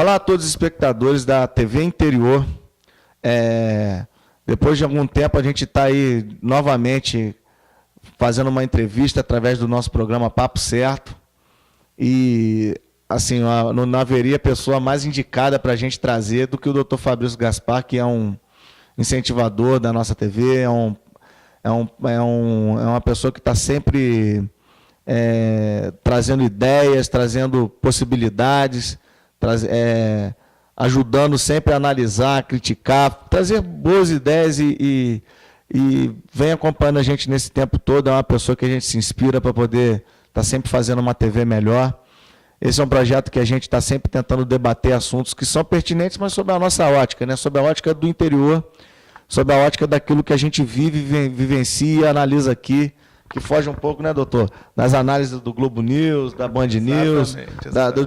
Olá a todos os espectadores da TV Interior. Depois de algum tempo, a gente está aí novamente fazendo uma entrevista através do nosso programa Papo Certo. E, assim, não haveria pessoa mais indicada para a gente trazer do que o Dr. Fabrício Gaspar, que é um incentivador da nossa TV, é uma pessoa que está sempre trazendo ideias, trazendo possibilidades, ajudando sempre a analisar, criticar, trazer boas ideias e vem acompanhando a gente nesse tempo todo. É uma pessoa que a gente se inspira para poder estar sempre fazendo uma TV melhor. Esse é um projeto que a gente está sempre tentando debater assuntos que são pertinentes, mas sob a nossa ótica, né? Sob a ótica do interior, sob a ótica daquilo que a gente vive, vivencia, analisa aqui, que foge um pouco, né, doutor, das análises do Globo News, da Band News,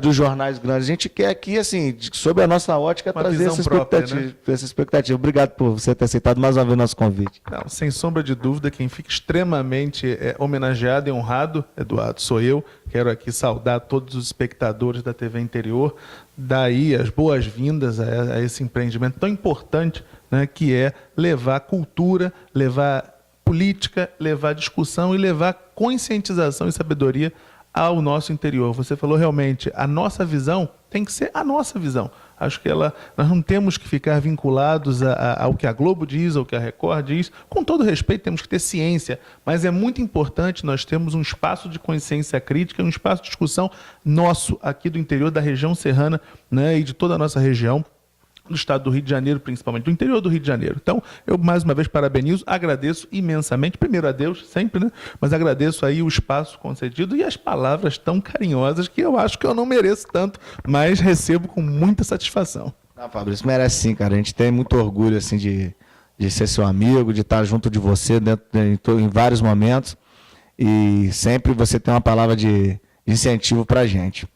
dos jornais grandes. A gente quer aqui, assim, sob a nossa ótica, trazer essa expectativa. Obrigado por você ter aceitado mais uma vez o nosso convite. Não, sem sombra de dúvida, quem fica extremamente homenageado e honrado, Eduardo, sou eu. Quero aqui saudar todos os espectadores da TV Interior, daí as boas-vindas a esse empreendimento tão importante, né, que é levar cultura, levar política, levar discussão e levar conscientização e sabedoria ao nosso interior. Você falou realmente, a nossa visão tem que ser a nossa visão. Acho que nós não temos que ficar vinculados ao que a Globo diz, ao que a Record diz. Com todo respeito, temos que ter ciência, mas é muito importante nós termos um espaço de consciência crítica, um espaço de discussão nosso aqui do interior da região serrana, né, e de toda a nossa região, do estado do Rio de Janeiro, principalmente, do interior do Rio de Janeiro. Então, eu mais uma vez parabenizo, agradeço imensamente, primeiro a Deus, sempre, né? Mas agradeço aí o espaço concedido e as palavras tão carinhosas que eu acho que eu não mereço tanto, mas recebo com muita satisfação. Não, Fabrício, merece sim, cara. A gente tem muito orgulho, assim, de ser seu amigo, de estar junto de você em vários momentos, e sempre você tem uma palavra de incentivo para a gente.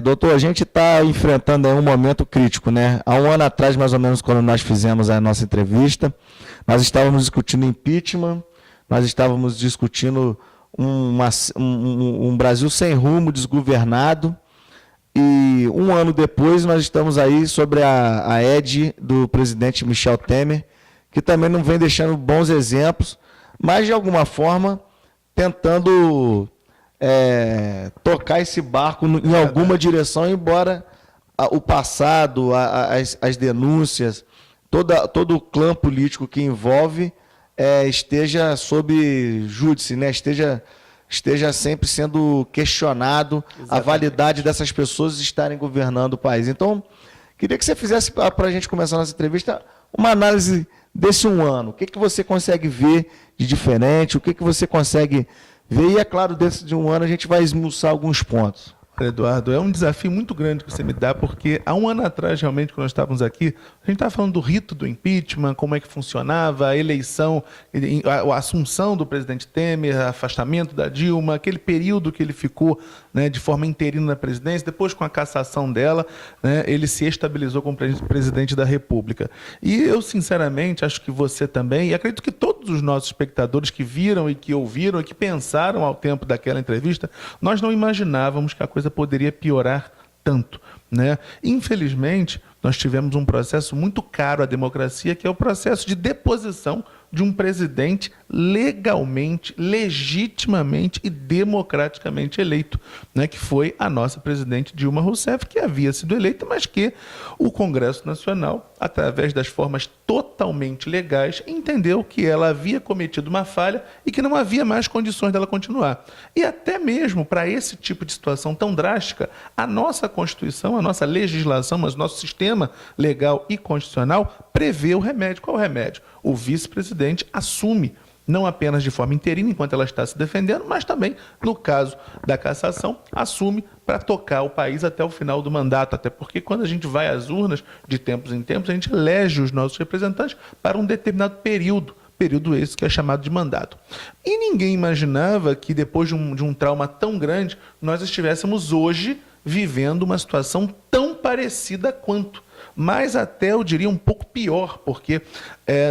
Doutor, a gente está enfrentando aí um momento crítico, né? Há um ano atrás, mais ou menos, quando nós fizemos a nossa entrevista, nós estávamos discutindo impeachment, nós estávamos discutindo um Brasil sem rumo, desgovernado, e um ano depois nós estamos aí sobre a ED do presidente Michel Temer, que também não vem deixando bons exemplos, mas, de alguma forma, tentando tocar esse barco em alguma direção, embora o passado, as denúncias, todo o clã político que envolve esteja sob júdice, né? esteja sempre sendo questionado. Exatamente. A validade dessas pessoas estarem governando o país. Então, queria que você fizesse, para a gente começar a nossa entrevista, uma análise desse um ano. O que você consegue ver de diferente, o que você consegue ver, e é claro, dentro de um ano a gente vai esmiuçar alguns pontos. Eduardo, é um desafio muito grande que você me dá, porque há um ano atrás, realmente, quando nós estávamos aqui, a gente estava falando do rito do impeachment, como é que funcionava, a eleição, a assunção do presidente Temer, afastamento da Dilma, aquele período que ele ficou, né, de forma interina na presidência, depois com a cassação dela, né, ele se estabilizou como presidente da República. E eu, sinceramente, acho que você também, e acredito que todos os nossos espectadores que viram e que ouviram e que pensaram ao tempo daquela entrevista, nós não imaginávamos que a coisa poderia piorar tanto, né? Infelizmente, nós tivemos um processo muito caro à democracia, que é o processo de deposição de um presidente legalmente, legitimamente e democraticamente eleito, né, que foi a nossa presidente Dilma Rousseff, que havia sido eleita, mas que o Congresso Nacional, através das formas totalmente legais, entendeu que ela havia cometido uma falha e que não havia mais condições dela continuar. E até mesmo para esse tipo de situação tão drástica, a nossa Constituição, a nossa legislação, mas o nosso sistema legal e constitucional prevê o remédio. Qual é o remédio? O vice-presidente assume, não apenas de forma interina, enquanto ela está se defendendo, mas também, no caso da cassação, assume para tocar o país até o final do mandato. Até porque, quando a gente vai às urnas, de tempos em tempos, a gente elege os nossos representantes para um determinado período esse que é chamado de mandato. E ninguém imaginava que, depois de um trauma tão grande, nós estivéssemos hoje vivendo uma situação tão parecida quanto. Mas até, eu diria, um pouco pior, porque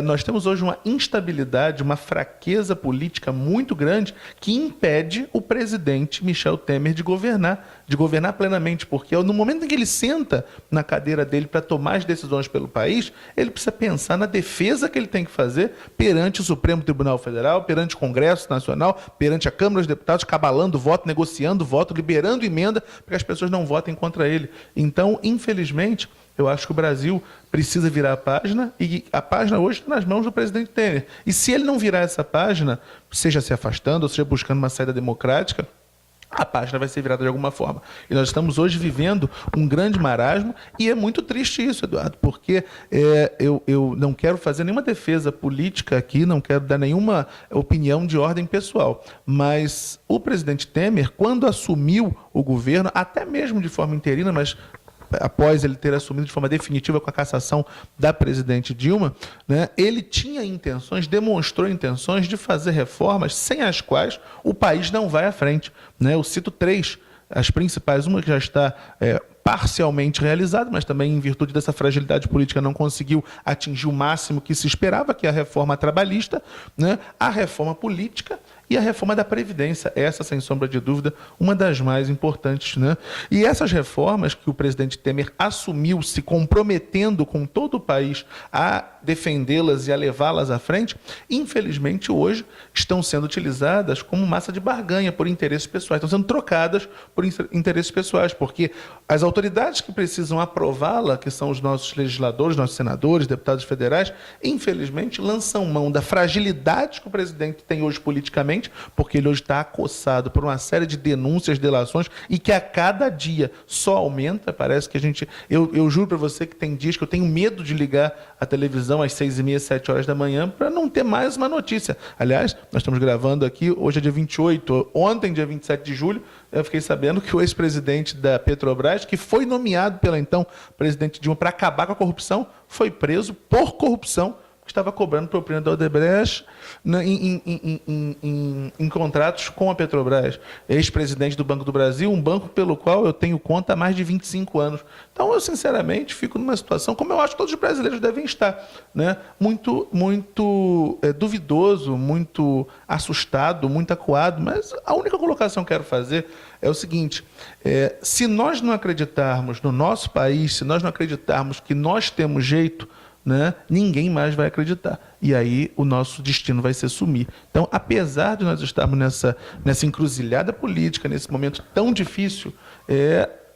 nós temos hoje uma instabilidade, uma fraqueza política muito grande que impede o presidente Michel Temer de governar plenamente, porque no momento em que ele senta na cadeira dele para tomar as decisões pelo país, ele precisa pensar na defesa que ele tem que fazer perante o Supremo Tribunal Federal, perante o Congresso Nacional, perante a Câmara dos Deputados, cabalando voto, negociando voto, liberando emenda para que as pessoas não votem contra ele. Então, infelizmente, eu acho que o Brasil precisa virar a página, e a página hoje está nas mãos do presidente Temer. E se ele não virar essa página, seja se afastando, ou seja buscando uma saída democrática, a página vai ser virada de alguma forma. E nós estamos hoje vivendo um grande marasmo, e é muito triste isso, Eduardo, porque eu não quero fazer nenhuma defesa política aqui, não quero dar nenhuma opinião de ordem pessoal, mas o presidente Temer, quando assumiu o governo, até mesmo de forma interina, mas após ele ter assumido de forma definitiva com a cassação da presidente Dilma, né, ele tinha intenções, demonstrou intenções de fazer reformas sem as quais o país não vai à frente, né? Eu cito 3, as principais, uma que já está parcialmente realizada, mas também em virtude dessa fragilidade política não conseguiu atingir o máximo que se esperava, que é a reforma trabalhista, né, a reforma política e a reforma da Previdência, essa, sem sombra de dúvida, uma das mais importantes, né? E essas reformas que o presidente Temer assumiu, se comprometendo com todo o país a defendê-las e a levá-las à frente, infelizmente hoje estão sendo utilizadas como massa de barganha por interesses pessoais, estão sendo trocadas por interesses pessoais, porque as autoridades que precisam aprová-la, que são os nossos legisladores, nossos senadores, deputados federais, infelizmente lançam mão da fragilidade que o presidente tem hoje politicamente, porque ele hoje está acossado por uma série de denúncias, delações, e que a cada dia só aumenta. Parece que a gente... Eu juro para você que tem dias que eu tenho medo de ligar a televisão às 6h30, 7 horas da manhã, para não ter mais uma notícia. Aliás, nós estamos gravando aqui, hoje é dia 28, ontem, dia 27 de julho, eu fiquei sabendo que o ex-presidente da Petrobras, que foi nomeado pela então presidente Dilma para acabar com a corrupção, foi preso por corrupção, estava cobrando propina da Odebrecht em contratos com a Petrobras. Ex-presidente do Banco do Brasil, um banco pelo qual eu tenho conta há mais de 25 anos. Então, eu, sinceramente, fico numa situação, como eu acho que todos os brasileiros devem estar, né? Muito duvidoso, muito assustado, muito acuado, mas a única colocação que eu quero fazer é o seguinte: se nós não acreditarmos no nosso país, se nós não acreditarmos que nós temos jeito, né, ninguém mais vai acreditar. E aí o nosso destino vai ser sumir. Então, apesar de nós estarmos nessa encruzilhada política, nesse momento tão difícil,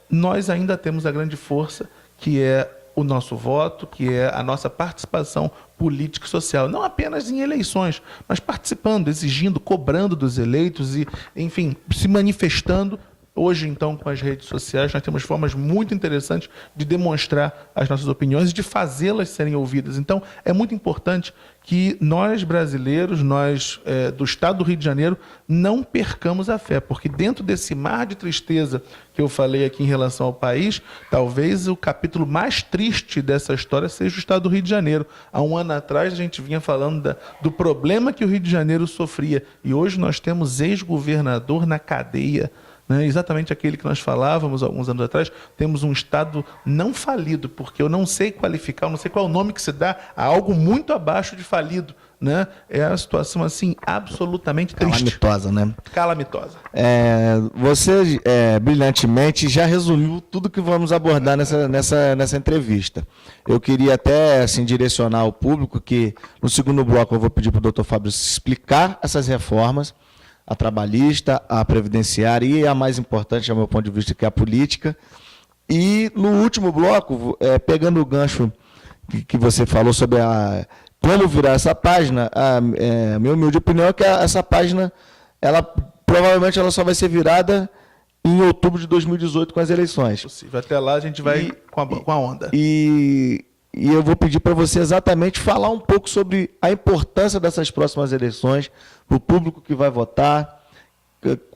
nós ainda temos a grande força, que é o nosso voto, que é a nossa participação política e social. Não apenas em eleições, mas participando, exigindo, cobrando dos eleitos e, enfim, se manifestando. Hoje, então, com as redes sociais, nós temos formas muito interessantes de demonstrar as nossas opiniões e de fazê-las serem ouvidas. Então, é muito importante que nós, brasileiros, nós do Estado do Rio de Janeiro, não percamos a fé, porque dentro desse mar de tristeza que eu falei aqui em relação ao país, talvez o capítulo mais triste dessa história seja o Estado do Rio de Janeiro. Há um ano atrás, a gente vinha falando do problema que o Rio de Janeiro sofria, e hoje nós temos ex-governador na cadeia, né? Exatamente aquele que nós falávamos alguns anos atrás. Temos um Estado não falido, porque eu não sei qualificar, eu não sei qual é o nome que se dá a algo muito abaixo de falido, né? É uma situação assim absolutamente triste. Calamitosa, né? Calamitosa. Você brilhantemente já resumiu tudo que vamos abordar nessa entrevista. Eu queria até assim, direcionar ao público que no segundo bloco eu vou pedir para o doutor Fábio explicar essas reformas, a trabalhista, a previdenciária e a mais importante, ao meu ponto de vista, que é a política. E no último bloco, pegando o gancho que você falou sobre como virar essa página, a minha humilde opinião é que essa página, provavelmente ela só vai ser virada em outubro de 2018 com as eleições. Possível. Até lá a gente vai com a onda. E eu vou pedir para você exatamente falar um pouco sobre a importância dessas próximas eleições, para o público que vai votar,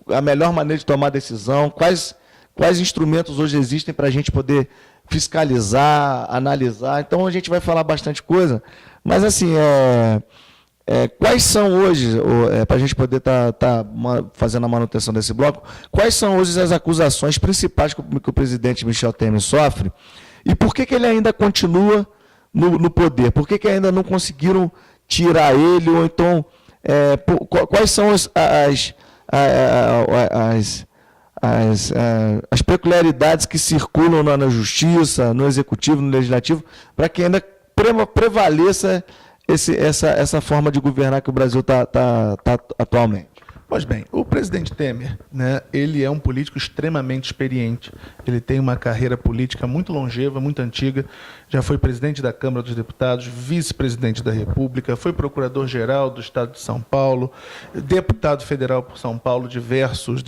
a melhor maneira de tomar decisão, quais instrumentos hoje existem para a gente poder fiscalizar, analisar. Então, a gente vai falar bastante coisa, mas, assim, quais são hoje, para a gente poder estar fazendo a manutenção desse bloco, quais são hoje as acusações principais que o presidente Michel Temer sofre e por que ele ainda continua no poder? Por que ainda não conseguiram tirar ele? Ou então, quais são as peculiaridades que circulam na justiça, no executivo, no legislativo, para que ainda prevaleça essa forma de governar que o Brasil está atualmente? Pois bem, o presidente Temer, né, ele é um político extremamente experiente. Ele tem uma carreira política muito longeva, muito antiga. Já foi presidente da Câmara dos Deputados, vice-presidente da República, foi procurador-geral do Estado de São Paulo, deputado federal por São Paulo, diversos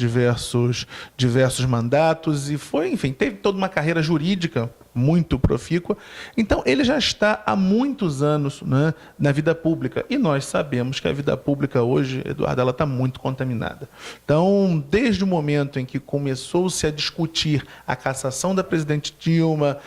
mandatos, e foi, enfim, teve toda uma carreira jurídica muito profícua. Então, ele já está há muitos anos, né, na vida pública. E nós sabemos que a vida pública hoje, Eduardo, ela está muito contaminada. Então, desde o momento em que começou-se a discutir a cassação da presidente Dilma,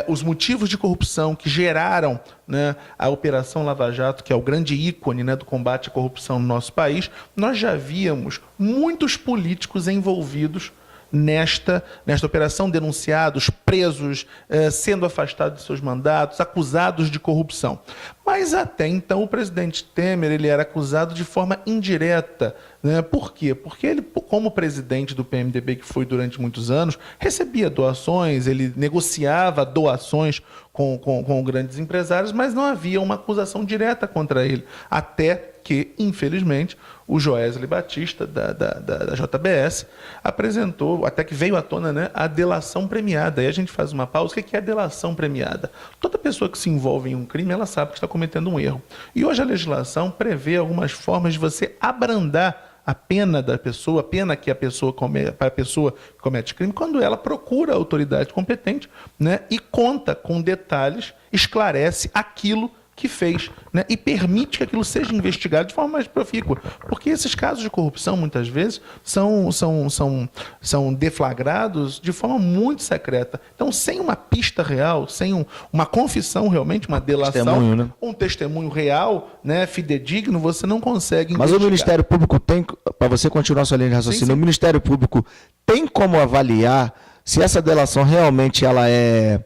os motivos de corrupção que geraram, né, a Operação Lava Jato, que é o grande ícone, né, do combate à corrupção no nosso país, nós já víamos muitos políticos envolvidos nesta operação, denunciados, presos, sendo afastados de seus mandatos, acusados de corrupção. Mas até então o presidente Temer ele era acusado de forma indireta, né? Por quê? Porque ele, como presidente do PMDB, que foi durante muitos anos, recebia doações, ele negociava doações com grandes empresários, mas não havia uma acusação direta contra ele. Até que, infelizmente, o Joesley Batista, da JBS, apresentou, até que veio à tona, né, a delação premiada. Aí a gente faz uma pausa. O que é a delação premiada? Toda pessoa que se envolve em um crime, ela sabe que está cometendo um erro. E hoje a legislação prevê algumas formas de você abrandar a pena da pessoa, a pena que a pessoa para a pessoa que comete crime, quando ela procura a autoridade competente, né, e conta com detalhes, esclarece aquilo que fez, né, e permite que aquilo seja investigado de forma mais profícua. Porque esses casos de corrupção, muitas vezes, são deflagrados de forma muito secreta. Então, sem uma pista real, sem uma confissão realmente, uma delação, né, um testemunho real, né, fidedigno, você não consegue investigar. Mas o Ministério Público tem, para você continuar sua linha de raciocínio, sim. O Ministério Público tem como avaliar se essa delação realmente ela é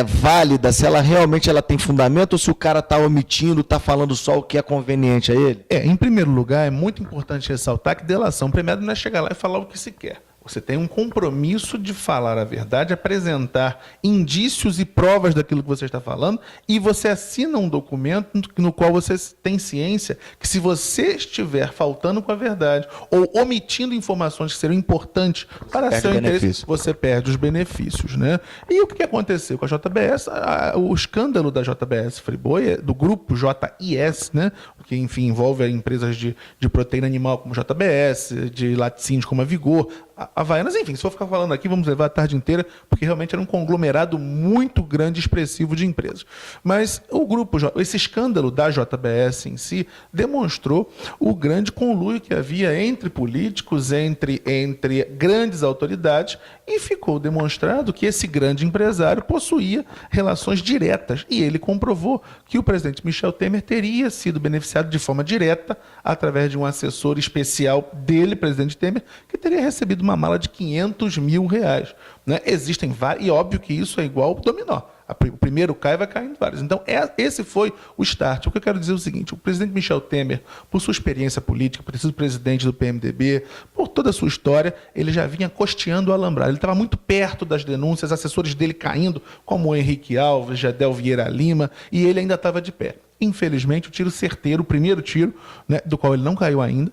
válida, se ela realmente tem fundamento ou se o cara está omitindo, está falando só o que é conveniente a ele? Em primeiro lugar, é muito importante ressaltar que delação premiada não é chegar lá e falar o que se quer. Você tem um compromisso de falar a verdade, apresentar indícios e provas daquilo que você está falando, e você assina um documento no qual você tem ciência que, se você estiver faltando com a verdade ou omitindo informações que seriam importantes para seu interesse, você perde os benefícios, né? E o que aconteceu com a JBS? O escândalo da JBS Friboi, do grupo JIS, né? Que, enfim, envolve empresas de proteína animal como JBS, de laticínios como a Vigor, Havaianas, enfim, se for ficar falando aqui, vamos levar a tarde inteira, porque realmente era um conglomerado muito grande e expressivo de empresas. Mas esse escândalo da JBS em si demonstrou o grande conluio que havia entre políticos, entre grandes autoridades, e ficou demonstrado que esse grande empresário possuía relações diretas, e ele comprovou que o presidente Michel Temer teria sido beneficiado de forma direta através de um assessor especial dele, presidente Temer, que teria recebido uma mala de R$500 mil, né? Existem vários, e óbvio que isso é igual ao dominó. O primeiro cai, vai caindo vários. Então, esse foi o start. O que eu quero dizer é o seguinte: o presidente Michel Temer, por sua experiência política, por ter sido presidente do PMDB, por toda a sua história, ele já vinha costeando o alambrado. Ele estava muito perto das denúncias, assessores dele caindo, como o Henrique Alves, Jadel Vieira Lima, e ele ainda estava de pé. Infelizmente, o tiro certeiro, o primeiro tiro, né, do qual ele não caiu ainda,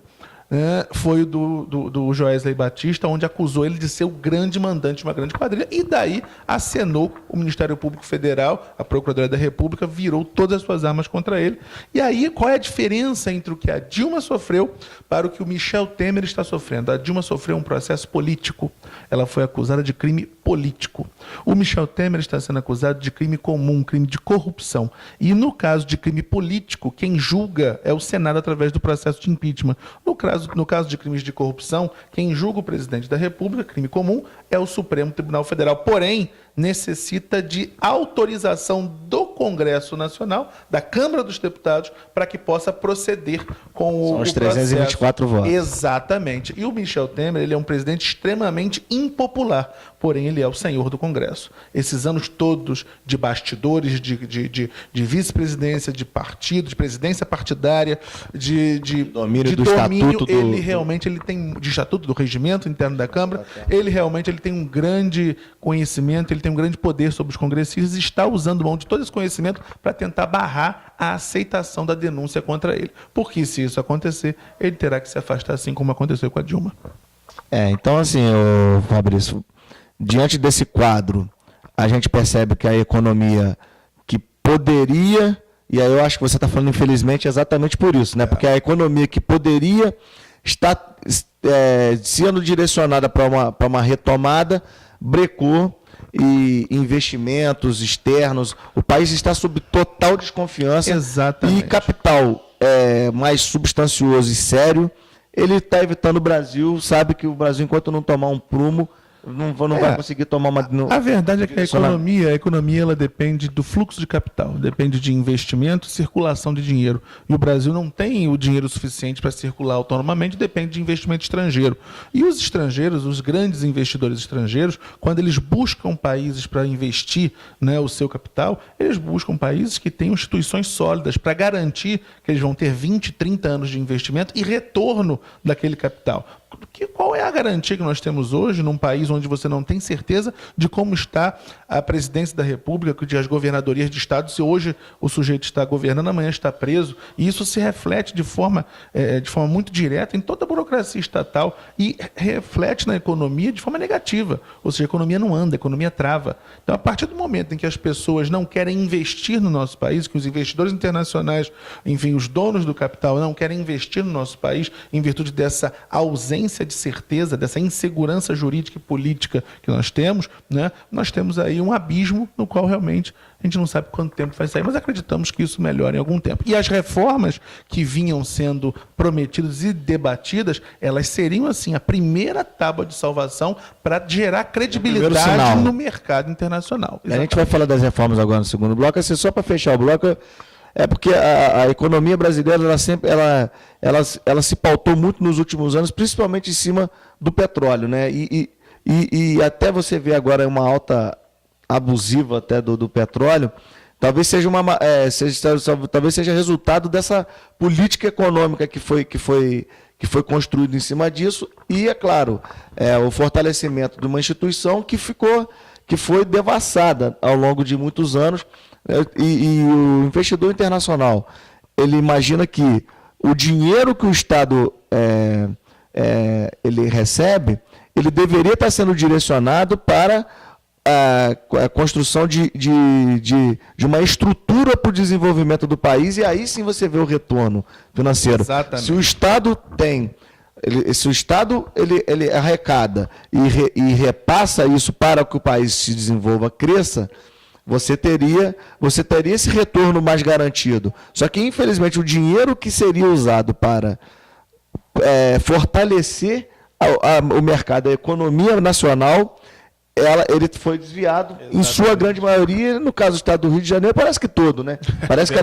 foi do Joesley Batista, onde acusou ele de ser o grande mandante de uma grande quadrilha, e daí acenou o Ministério Público Federal, a Procuradoria da República, virou todas as suas armas contra ele. E aí, qual é a diferença entre o que a Dilma sofreu para o que o Michel Temer está sofrendo? A Dilma sofreu um processo político. Ela foi acusada de crime político. O Michel Temer está sendo acusado de crime comum, crime de corrupção. E no caso de crime político, quem julga é o Senado através do processo de impeachment. No caso de crimes de corrupção, quem julga o presidente da República, crime comum, é o Supremo Tribunal Federal. Porém, necessita de autorização do Congresso Nacional, da Câmara dos Deputados, para que possa proceder com São os 324 votos. Exatamente. E o Michel Temer, ele é um presidente extremamente impopular, porém ele é o senhor do Congresso. Esses anos todos de bastidores, de vice-presidência, de partido, de presidência partidária, de domínio do domínio, estatuto ele realmente ele tem, de estatuto do regimento interno da Câmara, ele realmente ele tem um grande conhecimento, ele tem um grande poder sobre os congressistas e está usando mão de todo esse conhecimento para tentar barrar a aceitação da denúncia contra ele. Porque se isso acontecer, ele terá que se afastar, assim como aconteceu com a Dilma. Então assim, Fabrício, diante desse quadro, a gente percebe que a economia que poderia, e aí eu acho que você está falando infelizmente exatamente por isso, né? Porque a economia que poderia estar sendo direcionada para uma retomada, brecou, e investimentos externos, o país está sob total desconfiança. Exatamente. E capital mais substancioso e sério, ele está evitando o Brasil, sabe que o Brasil, enquanto não tomar um prumo, não vai conseguir tomar uma... A verdade é que a economia ela depende do fluxo de capital, depende de investimento e circulação de dinheiro. E o Brasil não tem o dinheiro suficiente para circular autonomamente, depende de investimento estrangeiro. E os estrangeiros, os grandes investidores estrangeiros, quando eles buscam países para investir, né, o seu capital, eles buscam países que tenham instituições sólidas para garantir que eles vão ter 20, 30 anos de investimento e retorno daquele capital. Qual é a garantia que nós temos hoje num país onde você não tem certeza de como está a presidência da República, de as governadorias de Estado, se hoje o sujeito está governando, amanhã está preso, e isso se reflete de forma muito direta em toda a burocracia estatal e reflete na economia de forma negativa, ou seja, a economia não anda, a economia trava. Então, a partir do momento em que as pessoas não querem investir no nosso país, que os investidores internacionais, enfim, os donos do capital não querem investir no nosso país em virtude dessa ausência de certeza, dessa insegurança jurídica e política que nós temos, né? Nós temos aí um abismo no qual realmente a gente não sabe quanto tempo vai sair, mas acreditamos que isso melhora em algum tempo. E as reformas que vinham sendo prometidas e debatidas, elas seriam, assim, a primeira tábua de salvação para gerar credibilidade no mercado internacional. Exatamente. A gente vai falar das reformas agora no segundo bloco, assim, só para fechar o bloco... porque a economia brasileira ela se pautou muito nos últimos anos, principalmente em cima do petróleo, né? E até você ver agora uma alta abusiva até do petróleo, talvez seja talvez seja resultado dessa política econômica que foi construída em cima disso, e é claro, o fortalecimento de uma instituição que foi devassada ao longo de muitos anos. E o investidor internacional, ele imagina que o dinheiro que o Estado ele recebe, ele deveria estar sendo direcionado para a construção de uma estrutura para o desenvolvimento do país, e aí sim você vê o retorno financeiro. Exatamente. Se o Estado ele arrecada e repassa isso para que o país se desenvolva, cresça, você teria esse retorno mais garantido. Só que, infelizmente, o dinheiro que seria usado para fortalecer o mercado, a economia nacional, ele foi desviado. Exatamente. Em sua grande maioria, no caso do Estado do Rio de Janeiro, parece que todo, né? Parece que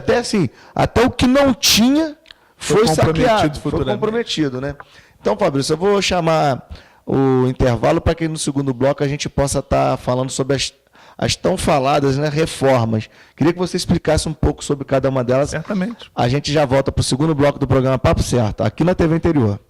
até o que não tinha foi saqueado, foi comprometido, né? Então, Fabrício, eu vou chamar o intervalo para que no segundo bloco a gente possa estar falando sobre as tão faladas, né, reformas. Queria que você explicasse um pouco sobre cada uma delas. Certamente. A gente já volta para o segundo bloco do programa Papo Certo, aqui na TV Interior.